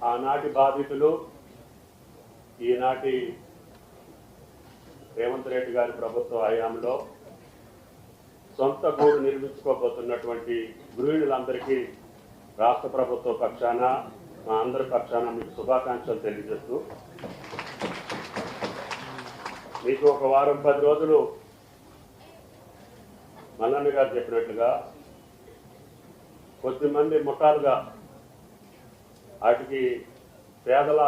ఆనాటి బాధితులు ఈనాటి రేవంత్ రెడ్డి గారి ప్రభుత్వ హయాంలో సొంత గూడు నిర్మించుకోబోతున్నటువంటి గృహిణులందరికీ రాష్ట్ర ప్రభుత్వ పక్షాన మా అందరి పక్షాన మీకు శుభాకాంక్షలు తెలియజేస్తూ మీకు ఒక వారం 10 రోజులు మల్లన్న గారు చెప్పినట్లుగా కొద్దిమంది ముఠాలుగా వాటికి పేదల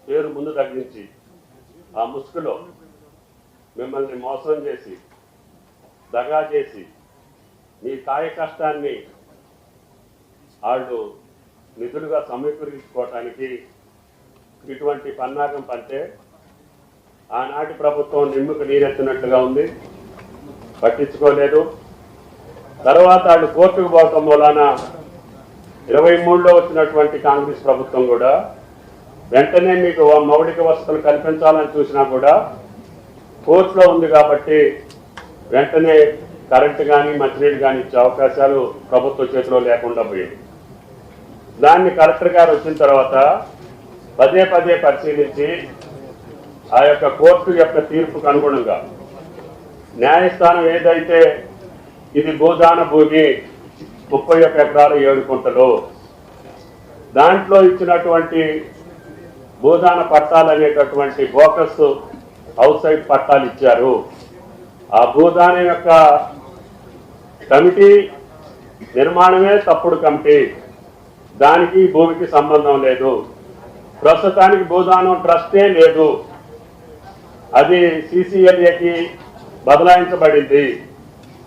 పేరు ముందు తగ్గించి ఆ ముసుగులో మిమ్మల్ని మోసం చేసి దగా చేసి మీ కాయ కష్టాన్ని వాళ్ళు నిధులుగా సమీకరించుకోవటానికి ఇటువంటి పన్నాగం పంటే ఆనాటి ప్రభుత్వం నిమ్ముకు నీరెత్తినట్లుగా ఉంది, పట్టించుకోలేదు. తర్వాత వాళ్ళు కోర్టుకు పోవటం మూలాన 23లో వచ్చినటువంటి కాంగ్రెస్ ప్రభుత్వం కూడా వెంటనే మీకు మౌలిక వసతులు కల్పించాలని చూసినా కూడా కోర్టులో ఉంది కాబట్టి వెంటనే కరెంటు కానీ మంచినీళ్ళు కానీ ఇచ్చే అవకాశాలు ప్రభుత్వ చేతిలో లేకుండా పోయింది. దాన్ని కలెక్టర్ గారు వచ్చిన తర్వాత పదే పరిశీలించి ఆ యొక్క కోర్టు యొక్క తీర్పుకు అనుగుణంగా న్యాయస్థానం ఏదైతే ఇది భూదాన భూమి 31 ఎకరాలు 7 గుంటలు దాంట్లో ఇచ్చినటువంటి భూదాన పట్టాలు అనేటటువంటి బోకస్ హౌస్ సైడ్ పట్టాలు ఇచ్చారు. ఆ భూదానం యొక్క కమిటీ నిర్మాణమే తప్పుడు కమిటీ, దానికి భూమికి సంబంధం లేదు. ప్రస్తుతానికి భూదానం ట్రస్టే లేదు, అది CCLAకి బదలాయించబడింది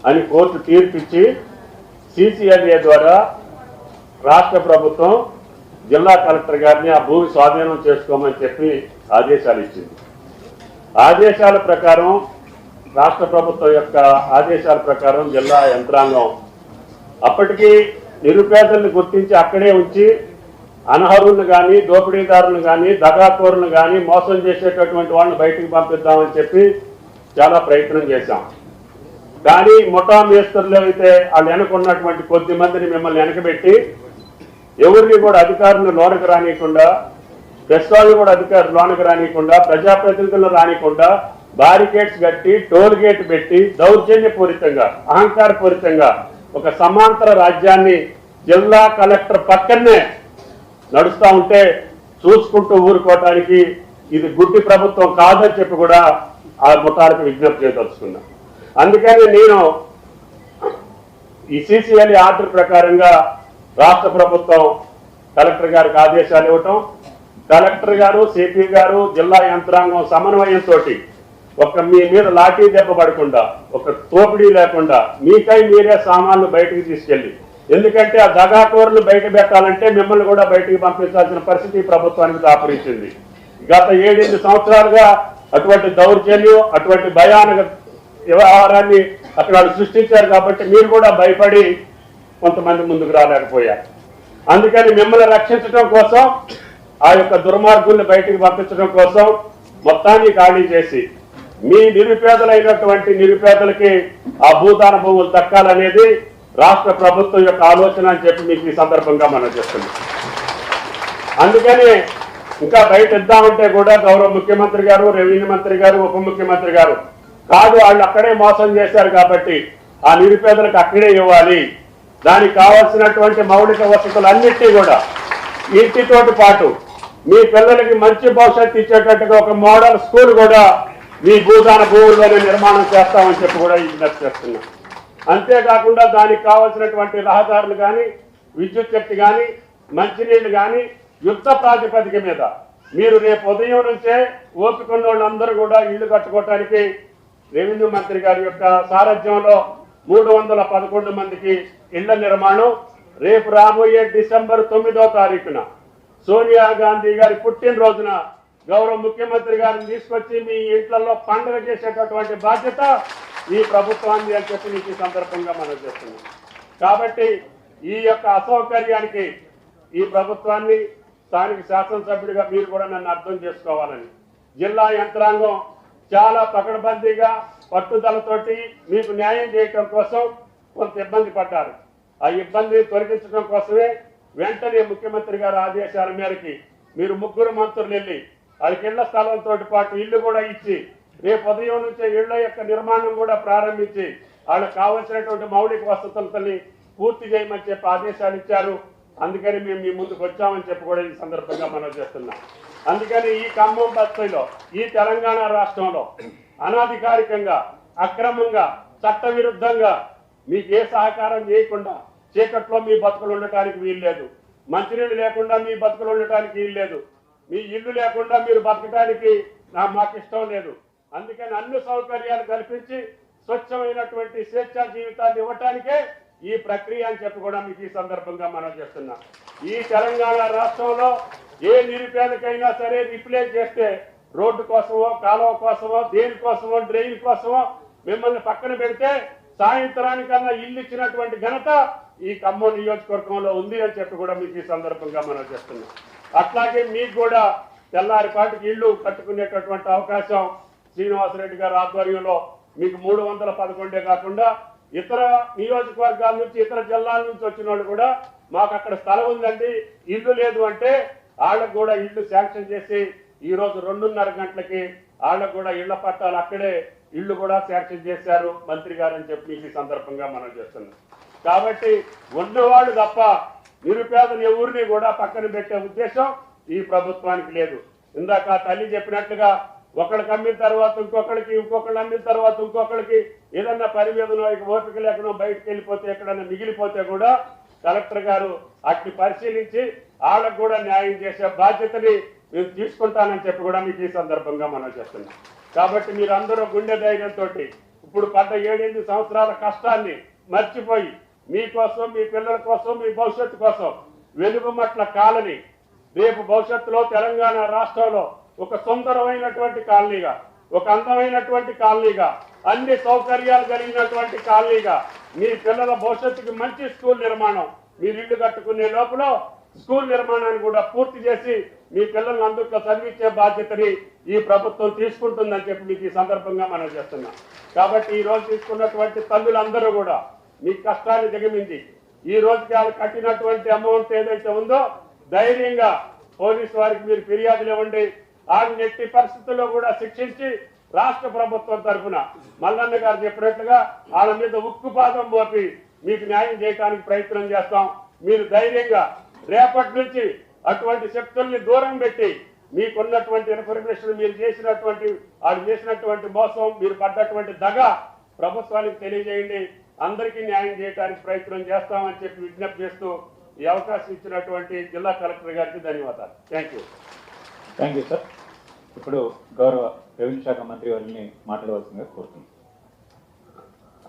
అని కోర్టు తీర్పిచ్చి CCLA ద్వారా రాష్ట్ర ప్రభుత్వం జిల్లా కలెక్టర్ గారిని ఆ భూమి స్వాధీనం చేసుకోమని చెప్పి ఆదేశాలు ఇచ్చింది. ఆదేశాల ప్రకారం రాష్ట్ర ప్రభుత్వం యొక్క ఆదేశాల ప్రకారం జిల్లా యంత్రాంగం అప్పటికి నిరుపేదల్ని గుర్తించి అక్కడే ఉంచి అనర్హులను కానీ దోపిడీదారులను కానీ దగాకోరులను కానీ మోసం చేసేటటువంటి వాళ్ళని బయటికి పంపిద్దామని చెప్పి చాలా ప్రయత్నం చేశాం. కానీ ముఠా మేస్తరులు అయితే వాళ్ళు వెనకున్నటువంటి కొద్ది మందిని మిమ్మల్ని వెనకబెట్టి ఎవరిని కూడా అధికారులను లోనకు రానియకుండా, ప్రెస్ వాళ్ళు కూడా అధికారులు లోనకు రానియకుండా, ప్రజాప్రతినిధులను రానియకుండా బారికేడ్స్ కట్టి టోల్ గేట్ పెట్టి దౌర్జన్యపూరితంగా అహంకారపూరితంగా ఒక సమాంతర రాజ్యాన్ని జిల్లా కలెక్టర్ పక్కనే నడుస్తూ ఉంటే చూసుకుంటూ ఊరుకోవటానికి ఇది గుడ్డి ప్రభుత్వం కాదని చెప్పి కూడా ఆ ముఠాలకు విజ్ఞప్తి చేయదలుచుకున్నా. అందుకని నేను ఈ CCLA ఆర్డర్ ప్రకారంగా రాష్ట్ర ప్రభుత్వం కలెక్టర్ గారికి ఆదేశాలు ఇవ్వటం, కలెక్టర్ గారు CP గారు జిల్లా యంత్రాంగం సమన్వయంతో మీ మీద లాఠీ దెబ్బ పడకుండా, ఒక తోపిడీ లేకుండా మీకై మీరే సామాన్లు బయటకు తీసుకెళ్ళి, ఎందుకంటే ఆ దగాకోరులు బయట పెట్టాలంటే మిమ్మల్ని కూడా బయటికి పంపించాల్సిన పరిస్థితి ప్రభుత్వానికి దాపురించింది. గత 7-8 సంవత్సరాలుగా అటువంటి దౌర్జన్యం, అటువంటి భయానక వ్యవహారాన్ని అక్కడ సృష్టించారు. కాబట్టి మీరు కూడా భయపడి కొంతమంది ముందుకు రాలేకపోయారు. అందుకని మిమ్మల్ని రక్షించడం కోసం, ఆ యొక్క దుర్మార్గుల్ని బయటికి పంపించడం కోసం మొత్తాన్ని ఖాళీ చేసి మీ నిరుపేదలైనటువంటి నిరుపేదలకి ఆ భూదాన భూములు దక్కాలనేది రాష్ట్ర ప్రభుత్వం యొక్క ఆలోచన అని చెప్పి మీకు ఈ సందర్భంగా మనం చేస్తున్నాం. అందుకని ఇంకా బయట ఇద్దామంటే కూడా గౌరవ ముఖ్యమంత్రి గారు, రెవెన్యూ మంత్రి గారు, ఉప ముఖ్యమంత్రి గారు కాదు, వాళ్ళు అక్కడే మోసం చేశారు కాబట్టి ఆ నిరుపేదలకు అక్కడే ఇవ్వాలి, దానికి కావాల్సినటువంటి మౌలిక వసతులన్నిటినీ కూడా ఇంటితోటి పాటు మీ పిల్లలకి మంచి భవిష్యత్తు ఇచ్చేటట్టుగా ఒక మోడల్ స్కూల్ కూడా మీ భూదాన భూముల్లోనే నిర్మాణం చేస్తామని చెప్పి కూడా విజ్ఞప్తి చేస్తున్నాం. అంతేకాకుండా దానికి కావాల్సినటువంటి రహదారులు కానీ, విద్యుత్ శక్తి కానీ, మంచినీళ్లు కానీ యుద్ధ ప్రాతిపదిక మీద మీరు రేపు ఉదయం నుంచే ఓపిక ఉన్న వాళ్ళందరూ కూడా ఇళ్లు కట్టుకోవటానికి రెవెన్యూ మంత్రి గారి యొక్క సారథ్యంలో 311 మందికి ఇళ్ల నిర్మాణం రేపు రాబోయే డిసెంబర్ 9వ తారీఖున సోనియా గాంధీ గారి పుట్టినరోజున గౌరవ ముఖ్యమంత్రి గారిని తీసుకొచ్చి మీ ఇంట్లలో పండుగ చేసేటటువంటి బాధ్యత ఈ ప్రభుత్వాన్ని అని చెప్పి నీకు ఈ సందర్భంగా మనం చేస్తున్నాం. కాబట్టి ఈ యొక్క అసౌకర్యానికి ఈ ప్రభుత్వాన్ని స్థానిక శాసనసభ్యుడిగా మీరు కూడా నన్ను అర్థం చేసుకోవాలని జిల్లా యంత్రాంగం చాలా పకడ్బందీగా పట్టుదలతోటి మీకు న్యాయం చేయటం కోసం కొంత ఇబ్బంది పడ్డారు. ఆ ఇబ్బందిని తొలగించడం కోసమే వెంటనే ముఖ్యమంత్రి గారి ఆదేశాల మేరకి మీరు ముగ్గురు మంత్రులు వెళ్ళి వాళ్ళకి ఇళ్ల స్థలంతో పాటు ఇల్లు కూడా ఇచ్చి రేపు ఉదయం నుంచే ఇళ్ల యొక్క నిర్మాణం కూడా ప్రారంభించి వాళ్ళకి కావలసినటువంటి మౌలిక వసతులని పూర్తి చేయమని చెప్పి ఆదేశాలు ఇచ్చారు. అందుకని మేము మీ ముందుకు వచ్చామని చెప్పి కూడా ఈ సందర్భంగా మనం చేస్తున్నాం. అందుకని ఈ ఖమ్మం బస్తీలో ఈ తెలంగాణ రాష్ట్రంలో అనాధికారికంగా అక్రమంగా చట్టవిరుద్ధంగా మీకు ఏ సహకారం చేయకుండా చీకట్లో మీ బతుకులు ఉండటానికి వీల్లేదు. మంచినీళ్ళు లేకుండా మీ బతుకులు ఉండటానికి వీల్లేదు. మీ ఇల్లు లేకుండా మీరు బతకడానికి మాకు ఇష్టం లేదు. అందుకని అన్ని సౌకర్యాలు కల్పించి స్వచ్ఛమైనటువంటి స్వేచ్ఛా జీవితాన్ని ఇవ్వటానికే ఈ ప్రక్రియ అని చెప్పి కూడా మీకు ఈ సందర్భంగా మనం చేస్తున్నాం. ఈ తెలంగాణ రాష్ట్రంలో ఏ నిరుపేదకైనా సరే రిప్లేస్ చేస్తే రోడ్డు కోసమో కాలువ కోసమో దేనికోసమో డ్రైన్ కోసమో మిమ్మల్ని పక్కన పెడితే సాయంత్రానికన్నా ఇల్లు ఇచ్చినటువంటి ఘనత ఈ ఖమ్మం నియోజకవర్గంలో ఉంది అని చెప్పి కూడా మీకు ఈ సందర్భంగా మనం చేస్తున్నాం. అట్లాగే మీకు కూడా తెల్లారిపాటికి ఇల్లు కట్టుకునేటటువంటి అవకాశం శ్రీనివాసరెడ్డి గారి ఆధ్వర్యంలో మీకు 311 కాకుండా ఇతర నియోజకవర్గాల నుంచి ఇతర జిల్లాల నుంచి వచ్చిన వాళ్ళు కూడా మాకు అక్కడ స్థలం ఉందండి ఇల్లు లేదు అంటే వాళ్ళకు కూడా ఇల్లు శాంక్షన్ చేసి ఈ రోజు 2:30 గంటలకి వాళ్ళకు కూడా ఇళ్ల పట్టాలు అక్కడే ఇల్లు కూడా శాంక్షన్ చేశారు మంత్రి గారు అని చెప్పి మీకు ఈ సందర్భంగా మనం చేస్తున్నాం. కాబట్టి ఉన్నవాళ్ళు తప్ప నిరుపేదలు ఎవరిని కూడా పక్కన పెట్టే ఉద్దేశం ఈ ప్రభుత్వానికి లేదు. ఇందాక తల్లి చెప్పినట్లుగా ఒకళ్ళకి అమ్మిన తర్వాత ఇంకొకరికి ఇంకొకళ్ళు అమ్మిన తర్వాత ఇంకొకరికి ఏదన్నా పని మీదనో ఓపిక లేకనో బయటకు వెళ్ళిపోతే ఎక్కడన్నా మిగిలిపోతే కూడా కలెక్టర్ గారు అట్ని పరిశీలించి వాళ్ళకు కూడా న్యాయం చేసే బాధ్యతని మేము తీసుకుంటానని చెప్పి కూడా మీకు ఈ సందర్భంగా మనం చేస్తున్నాం. కాబట్టి మీరు అందరూ గుండె ధైర్యంతో ఇప్పుడు పడ్డ 7-8 సంవత్సరాల కష్టాన్ని మర్చిపోయి మీకోసం మీ పిల్లల కోసం మీ భవిష్యత్తు కోసం వెలుగుమట్ల కాలనీ రేపు భవిష్యత్తులో తెలంగాణ రాష్ట్రంలో ఒక సుందరమైనటువంటి కాలనీగా ఒక అందమైనటువంటి కాలనీగా అన్ని సౌకర్యాలు కలిగినటువంటి కాలనీగా మీ పిల్లల భవిష్యత్తుకి మంచి స్కూల్ నిర్మాణం మీరు ఇల్లు కట్టుకునే లోపల స్కూల్ నిర్మాణాన్ని కూడా పూర్తి చేసి మీ పిల్లల్ని అందుట్లో చదివించే బాధ్యతని ఈ ప్రభుత్వం తీసుకుంటుందని చెప్పి మీకు ఈ సందర్భంగా మనం చేస్తున్నాం. కాబట్టి ఈ రోజు తీసుకున్నటువంటి తల్లులందరూ కూడా మీ కష్టాన్ని దిగమింది ఈ రోజుకి వాళ్ళు కట్టినటువంటి అమౌంట్ ఏదైతే ఉందో ధైర్యంగా పోలీసు వారికి మీరు ఫిర్యాదులు ఇవ్వండి. వాళ్ళని ఎట్టి పరిస్థితుల్లో కూడా శిక్షించి రాష్ట్ర ప్రభుత్వం తరఫున మల్లన్న గారు చెప్పినట్లుగా వాళ్ళ మీద ఉక్కుపాదం మోపి మీకు న్యాయం చేయడానికి ప్రయత్నం చేస్తాం. మీరు ధైర్యంగా రేపటి నుంచి అటువంటి శక్తుల్ని దూరం పెట్టి మీకున్నటువంటి ఇన్ఫర్మేషన్ మీరు చేసినటువంటి మోసం మీరు పడ్డటువంటి దగ ప్రభుత్వానికి తెలియజేయండి. అందరికీ న్యాయం చేయడానికి ప్రయత్నం చేస్తామని చెప్పి విజ్ఞప్తి చేస్తూ ఈ అవకాశం ఇచ్చినటువంటి జిల్లా కలెక్టర్ గారికి ధన్యవాదాలు. Thank you sir. ఇప్పుడు గౌరవ రెవెన్యూ శాఖ మంత్రి వారిని మాట్లాడవలసిందిగా కోరుతున్నాను.